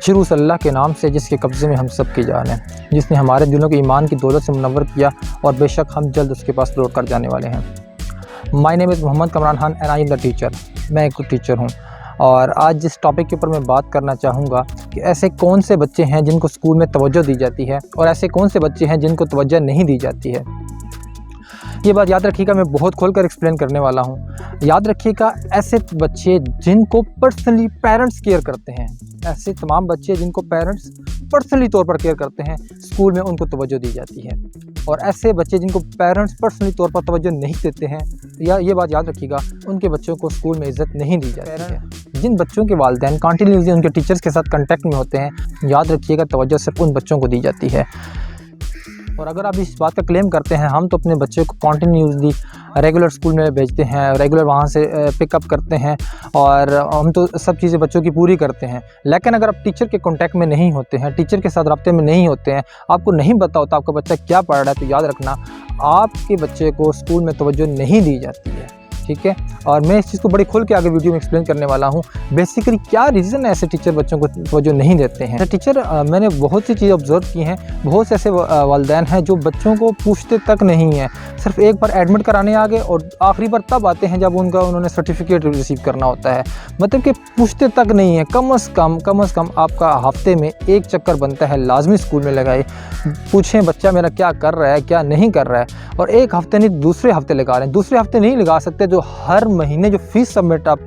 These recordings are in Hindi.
शुरू से अल्लाह के नाम से जिसके कब्ज़े में हम सब की जान है, जिसने हमारे दिलों की ईमान की दौलत से मुनव्वर किया और बेशक हम जल्द उसके पास लौट कर जाने वाले हैं। My name is Mohammad Kamran Khan and I am the teacher. मैं एक टीचर हूँ और आज जिस टॉपिक के ऊपर मैं बात करना चाहूँगा कि ऐसे कौन से बच्चे हैं जिनको स्कूल में तवज्जो दी जाती है और ऐसे कौन से बच्चे हैं जिनको तवज्जो नहीं दी जाती है। ये बात याद रखिएगा, मैं बहुत खोलकर एक्सप्लेन करने वाला हूँ। याद रखिएगा, ऐसे बच्चे जिनको पर्सनली पेरेंट्स केयर करते हैं, ऐसे तमाम बच्चे जिनको पेरेंट्स पर्सनली तौर पर केयर करते हैं, स्कूल में उनको तवज्जो दी जाती है। और ऐसे बच्चे जिनको पेरेंट्स पर्सनली तौर पर तवज्जो नहीं देते हैं, या ये बात याद रखिएगा, उनके बच्चों को स्कूल में इज़्ज़त नहीं दी जाती है। जिन बच्चों के वालिदैन कंटिन्यूसली उनके टीचर्स के साथ कांटेक्ट में होते हैं, याद रखिएगा तवज्जो सिर्फ उन बच्चों को दी जाती है। और अगर आप इस बात का क्लेम करते हैं हम तो अपने बच्चे को कंटिन्यूसली रेगुलर स्कूल में भेजते हैं, रेगुलर वहाँ से पिकअप करते हैं और हम तो सब चीज़ें बच्चों की पूरी करते हैं, लेकिन अगर आप टीचर के कांटेक्ट में नहीं होते हैं, टीचर के साथ राब्ते में नहीं होते हैं, आपको नहीं पता होता आपका बच्चा क्या पढ़ रहा है, तो याद रखना आपके बच्चे को स्कूल में तवज्जो नहीं दी जाती है। ठीक है, और मैं इस चीज़ को बड़ी खुल के आगे वीडियो में एक्सप्लेन करने वाला हूँ। बेसिकली क्या रीज़न है ऐसे टीचर बच्चों को तवज्जो नहीं देते हैं। टीचर मैंने बहुत सी चीज़ें ऑब्जर्व की हैं। बहुत से ऐसे वालिदैन हैं जो बच्चों को पूछते तक नहीं हैं, सिर्फ एक बार एडमिट कराने आ गए और आखिरी बार तब आते हैं जब उन्होंने सर्टिफिकेट रिसीव करना होता है। मतलब कि पूछते तक नहीं है। कम अज़ कम आपका हफ्ते में एक चक्कर बनता है, लाजमी स्कूल में लगाए, पूछें बच्चा मेरा क्या कर रहा है, क्या नहीं कर रहा है। और एक हफ्ते नहीं दूसरे हफ्ते लगा रहे हैं, दूसरे हफ्ते नहीं लगा सकते। जो हर महीने जो फ़ीस सबमिट आप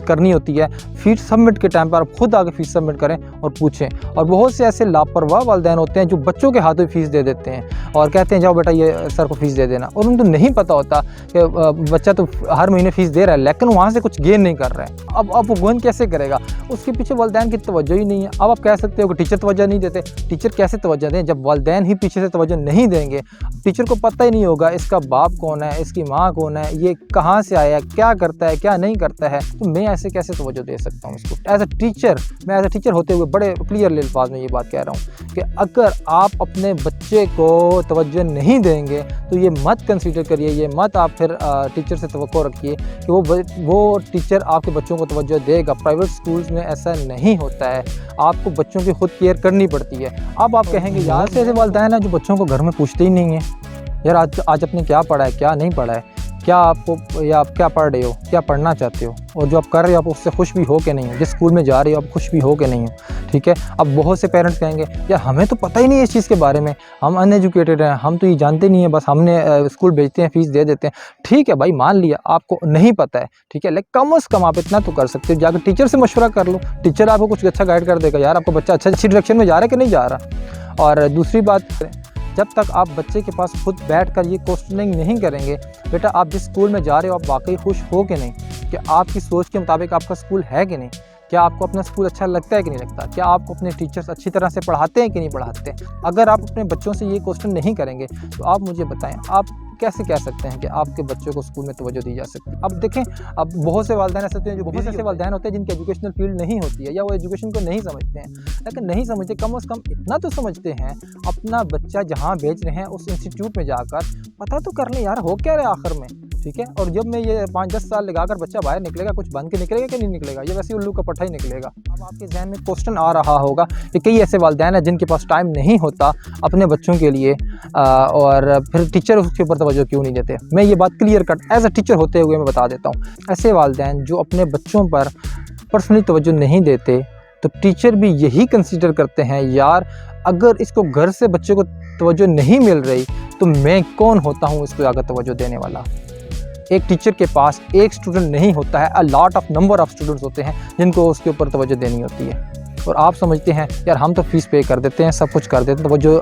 करनी होती है, फ़ीस सबमिट के टाइम पर आप खुद आगे फ़ीस सबमिट करें और पूछें। और बहुत से ऐसे लापरवाह वालिदैन होते हैं जो बच्चों के हाथों में फ़ीस दे देते हैं और कहते हैं जाओ बेटा ये सर को फ़ीस दे देना, और उनको नहीं पता होता कि बच्चा तो हर महीने फ़ीस दे रहा है लेकिन वहाँ से कुछ गेन नहीं कर रहा है। अब वो गेन कैसे करेगा? उसके पीछे वालिदैन की तवज्जो ही नहीं है। अब आप कह सकते हो कि टीचर तवज्जो नहीं देते। टीचर कैसे तवज्जो दें जब वालिदैन ही पीछे से तवज्जो नहीं देंगे? टीचर को पता ही नहीं होगा इसका बाप कौन है, इसकी माँ कौन है, ये कहाँ से आया, क्या करता है, क्या नहीं करता है, तो मैं ऐसे कैसे तवज्जो दे सकता हूँ इसको? एज अ टीचर होते हुए बड़े क्लियरली अल्फाज में ये बात कह रहा हूँ कि अगर आप अपने बच्चे को तवज्जो नहीं देंगे तो ये मत कंसीडर करिए, ये मत आप फिर टीचर से तवक्को रखिए कि वो टीचर आपके बच्चों को तवज्जो देगा। प्राइवेट स्कूल्स में ऐसा नहीं होता है, आपको बच्चों की खुद केयर करनी पड़ती है। अब आप कहेंगे यार से ऐसे वालिदैन हैं जो बच्चों को घर में पूछते ही नहीं हैं, यार आज आपने क्या पढ़ा है, क्या नहीं पढ़ा है, क्या आपको, या आप क्या पढ़ रहे हो, क्या पढ़ना चाहते हो, और जो आप कर रहे हो आप उससे खुश भी हो कि नहीं हो, जिस स्कूल में जा रहे हो आप खुश भी हो कि नहीं हो। ठीक है, अब बहुत से पेरेंट्स कहेंगे यार हमें तो पता ही नहीं है इस चीज़ के बारे में, हम अनएजुकेटेड हैं, हम तो ये जानते नहीं है, बस हमने स्कूल भेजते हैं, फ़ीस दे देते हैं। ठीक है भाई, मान लिया आपको नहीं पता है, ठीक है, लेकिन कम अज़ कम आप इतना तो कर सकते हो, जाकर टीचर से मशवरा कर लो, टीचर आपको कुछ अच्छा गाइड कर देगा, यार आपको बच्चा अच्छी डायरेक्शन में जा रहा है कि नहीं जा रहा। और दूसरी बात, जब तक आप बच्चे के पास खुद बैठकर ये क्वेश्चनिंग नहीं करेंगे, बेटा आप जिस स्कूल में जा रहे हो आप वाकई खुश हो कि नहीं, कि आपकी सोच के मुताबिक आपका स्कूल है कि नहीं, क्या आपको अपना स्कूल अच्छा लगता है कि नहीं लगता, क्या आपको अपने टीचर्स अच्छी तरह से पढ़ाते हैं कि नहीं पढ़ाते। अगर आप अपने बच्चों से ये क्वेश्चन नहीं करेंगे तो आप मुझे बताएं आप कैसे कह सकते हैं कि आपके बच्चों को स्कूल में तवज्जो दी जा सकती है। अब देखें, अब बहुत से वालिदैन ऐसे होते हैं, जो बहुत से ऐसे वालिदैन होते हैं जिनकी एजुकेशनल फील्ड नहीं होती है या वो एजुकेशन को नहीं समझते हैं, लेकिन नहीं समझते, कम से कम इतना तो समझते हैं अपना बच्चा जहाँ भेज रहे हैं उस इंस्टीट्यूट में जाकर पता तो कर लें यार हो क्या रहा है आखिर में। ठीक है, और जब मैं ये 5-10 साल लगाकर बच्चा बाहर निकलेगा, कुछ बन के निकलेगा कि नहीं निकलेगा, ये वैसे उल्लू का पट्टा ही निकलेगा। अब आपके जहन में क्वेश्चन आ रहा होगा कि कई ऐसे वालिदैन हैं जिनके पास टाइम नहीं होता अपने बच्चों के लिए, और फिर टीचर उसके ऊपर तवज्जो क्यों नहीं देते। मैं ये बात clear cut as a teacher होते हुए मैं बता देता हूँ, ऐसे वालिदैन जो अपने बच्चों पर पर्सनली तवज्जो नहीं देते, तो टीचर भी यही कंसीडर करते हैं यार अगर इसको घर से बच्चे को तवज्जो नहीं मिल रही तो मैं कौन होता हूँ इसको आगे तवज्जो देने वाला। एक टीचर के पास एक स्टूडेंट नहीं होता है, a lot of number of students होते हैं जिनको उसके ऊपर तवज्जो देनी होती है। और आप समझते हैं यार हम तो फीस पे कर देते हैं, सब कुछ कर देते हैं, तवज्जो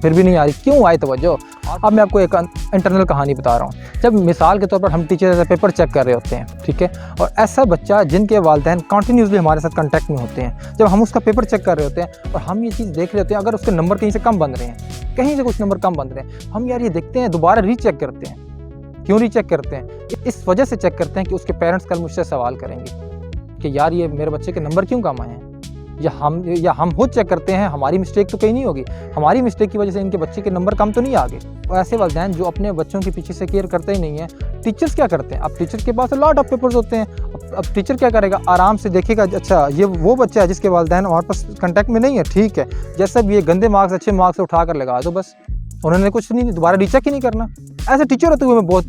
फिर भी नहीं आ रही, क्यों आए तवज्जो। अब मैं आपको एक इंटरनल कहानी बता रहा हूँ। जब मिसाल के तौर पर हम टीचर पेपर चेक कर रहे होते हैं, ठीक है, और ऐसा बच्चा जिनके वालिदैन कंटिन्यूसली हमारे साथ कांटेक्ट में होते हैं, जब हम उसका पेपर चेक कर रहे होते हैं और हम ये चीज़ देख रहे होते हैं अगर उसके नंबर कहीं से कम बन रहे हैं, कहीं से कुछ नंबर कम बन रहे हैं, हम यार ये देखते हैं, दोबारा रीचेक करते हैं। क्यों रीचेक करते हैं? इस वजह से चेक करते हैं कि उसके पेरेंट्स कल मुझसे सवाल करेंगे कि यार ये मेरे बच्चे के नंबर क्यों कम आए हैं। या हम खुद चेक करते हैं, हमारी मिस्टेक तो कहीं नहीं होगी, हमारी मिस्टेक की वजह से इनके बच्चे के नंबर कम तो नहीं आ गए। और ऐसे वालिदैन जो अपने बच्चों के पीछे से केयर करते ही नहीं हैं, टीचर्स क्या करते हैं, अब टीचर के पास लॉट ऑफ पेपर्स होते हैं। अब टीचर क्या करेगा, आराम से देखेगा, अच्छा ये वो बच्चा है जिसके वालिदैन हमारे पास कॉन्टैक्ट में नहीं है, ठीक है, जैसा भी ये गंदे मार्क्स अच्छे मार्क्स उठा कर लगा दो, बस उन्होंने कुछ नहीं, दोबारा रीचेक ही नहीं करना। एज ए टीचर होते हुए मैं बहुत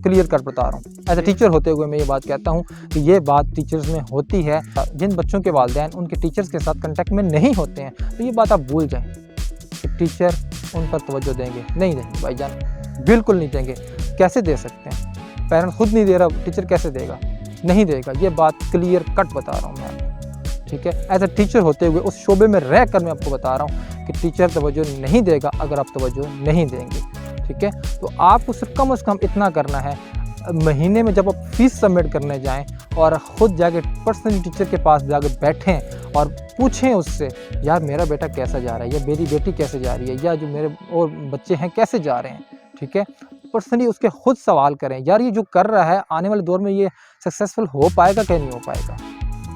क्लियर कर बता रहा हूँ, एज ए टीचर होते हुए मैं ये बात कहता हूँ कि ये बात टीचर्स में होती है। जिन बच्चों के वालिदैन उनके टीचर्स के साथ कॉन्टैक्ट में नहीं होते हैं, तो ये बात आप भूल जाएं कि टीचर उन पर तवज्जो देंगे, नहीं देंगे भाईजान, बिल्कुल नहीं देंगे। कैसे दे सकते हैं, पेरेंट्स खुद नहीं दे रहा, टीचर कैसे देगा, नहीं देगा। ये बात क्लियर कट बता रहा हूँ मैं आपको, ठीक है। एज ए टीचर होते हुए उस शोबे में रह कर मैं आपको बता रहा हूँ कि टीचर तवज्जो नहीं देगा अगर आप तवज्जो नहीं देंगे, ठीक है। तो आपको सिर्फ कम से कम इतना करना है, महीने में जब आप फीस सबमिट करने जाएं और ख़ुद जाके पर्सनली टीचर के पास जाके बैठें और पूछें उससे, यार मेरा बेटा कैसा जा रहा है, या मेरी बेटी कैसे जा रही है, या जो मेरे और बच्चे हैं कैसे जा रहे हैं, ठीक है। पर्सनली उसके खुद सवाल करें, यार ये जो कर रहा है आने वाले दौर में ये सक्सेसफुल हो पाएगा कि नहीं हो पाएगा,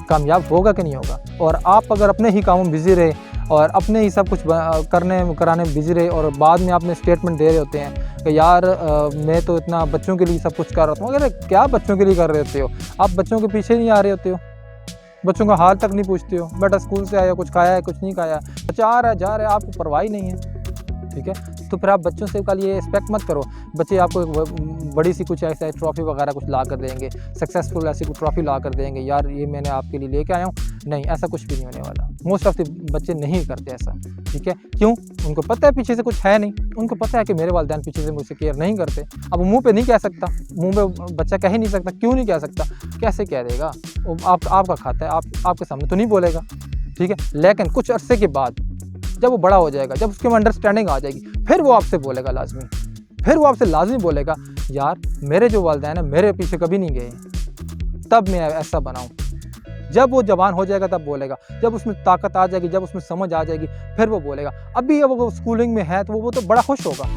कामयाब होगा कि नहीं होगा। और आप अगर अपने ही कामों में बिज़ी रहे और अपने ही सब कुछ कराने में बिज़ी रहे और बाद में आपने स्टेटमेंट दे रहे होते हैं कि यार मैं तो इतना बच्चों के लिए सब कुछ कर रहा हूँ, अगर क्या बच्चों के लिए कर रहे होते हो, आप बच्चों के पीछे नहीं आ रहे होते हो, बच्चों का हाल तक नहीं पूछते हो, बेटा स्कूल से आया, कुछ खाया है, कुछ नहीं खाया, बच्चा आ रहा है जा रहा है, आपको परवाह ही नहीं है, ठीक है। तो फिर आप बच्चों से कल ये एक्सपेक्ट मत करो बच्चे आपको बड़ी सी कुछ ऐसा ट्रॉफ़ी वगैरह कुछ ला कर देंगे, सक्सेसफुल ऐसी कुछ ट्रॉफ़ी ला कर देंगे, यार ये मैंने आपके लिए लेके आया हूँ, नहीं, ऐसा कुछ भी नहीं होने वाला। मोस्ट ऑफ द बच्चे नहीं करते ऐसा, ठीक है। क्यों? उनको पता है पीछे से कुछ है नहीं, उनको पता है कि मेरे वालिदैन पीछे से मुझसे केयर नहीं करते। अब मुँह पे नहीं कह सकता, मुँह पे बच्चा कह ही नहीं सकता, क्यों नहीं कह सकता, कैसे कह देगा, आपका खाता है, आपके सामने तो नहीं बोलेगा, ठीक है। लेकिन कुछ अरसे के बाद जब वो बड़ा हो जाएगा, जब उसके में अंडरस्टैंडिंग आ जाएगी, फिर वो आपसे बोलेगा लाजमी, फिर वो आपसे लाजमी बोलेगा, यार मेरे जो वालिदैन है मेरे पीछे कभी नहीं गए, तब मैं ऐसा बनाऊँ। जब वो जवान हो जाएगा तब बोलेगा, जब उसमें ताकत आ जाएगी, जब उसमें समझ आ जाएगी, फिर वो बोलेगा। अभी अब वो स्कूलिंग में है तो वो तो बड़ा खुश होगा।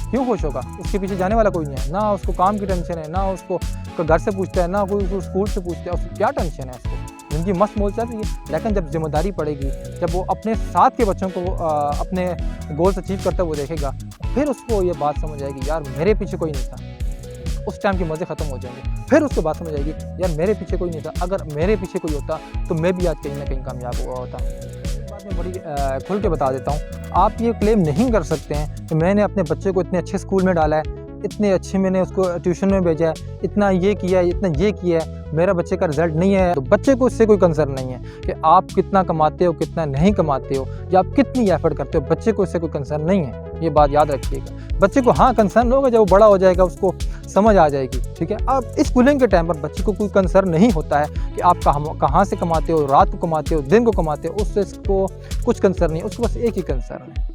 क्यों खुश होगा? उसके पीछे जाने वाला कोई नहीं है, ना उसको काम की टेंशन है, ना उसको घर से पूछता है, ना कोई स्कूल से पूछता है, उसको क्या टेंशन है, उसको जिंदगी मस्त मौज चल रही है। लेकिन जब जिम्मेदारी पड़ेगी, जब वो अपने साथ के बच्चों को अपने गोल्स अचीव करते हुए देखेगा, फिर उसको ये बात समझ आएगी, यार मेरे पीछे कोई नहीं था। उस टाइम के मज़े ख़त्म हो जाएंगे, फिर उसको बात समझ आएगी, यार मेरे पीछे कोई नहीं था, अगर मेरे पीछे कोई होता तो मैं भी आज कहीं ना कहीं कामयाब हुआ होता। एक बात मैं बड़ी खुल के बता देता हूँ, आप ये क्लेम नहीं कर सकते हैं कि मैंने अपने बच्चे को इतने अच्छे स्कूल में डाला है, इतने अच्छे मैंने उसको ट्यूशन में भेजा है, इतना ये किया है, इतना ये किया है, मेरा बच्चे का रिजल्ट नहीं है। तो बच्चे को इससे कोई कंसर्न नहीं है कि आप कितना कमाते हो, कितना नहीं कमाते हो, या आप कितनी एफर्ट करते हो, बच्चे को इससे कोई कंसर्न नहीं है। ये बात याद रखिएगा। बच्चे को हाँ कंसर्न होगा जब वो बड़ा हो जाएगा, उसको समझ आ जाएगी, ठीक है। अब इस स्कूलिंग के टाइम पर बच्चे को कोई कंसर्न नहीं होता है कि आप कहाँ से कमाते हो, रात को कमाते हो, दिन को कमाते हो, उससे इसको कुछ कंसर्न नहीं है। उसको बस एक ही कंसर्न है,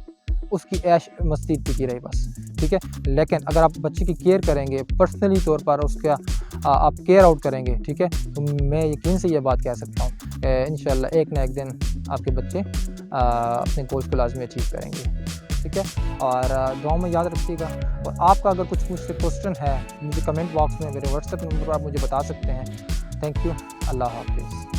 उसकी ऐश मस्ती टिकी रही बस, ठीक है। लेकिन अगर आप बच्चे की केयर करेंगे, पर्सनली तौर पर उसका आप केयर आउट करेंगे, ठीक है, तो मैं यकीन से ये बात कह सकता हूँ इंशाल्लाह एक ना एक दिन आपके बच्चे अपने गोल्स को लाजमी अचीव करेंगे, ठीक है। और दुआ में याद रखिएगा। और आपका अगर कुछ मुझसे क्वेश्चन है, मुझे कमेंट बॉक्स में मेरे व्हाट्सएप नंबर पर आप मुझे बता सकते हैं। Thank you. अल्लाह हाफिज़।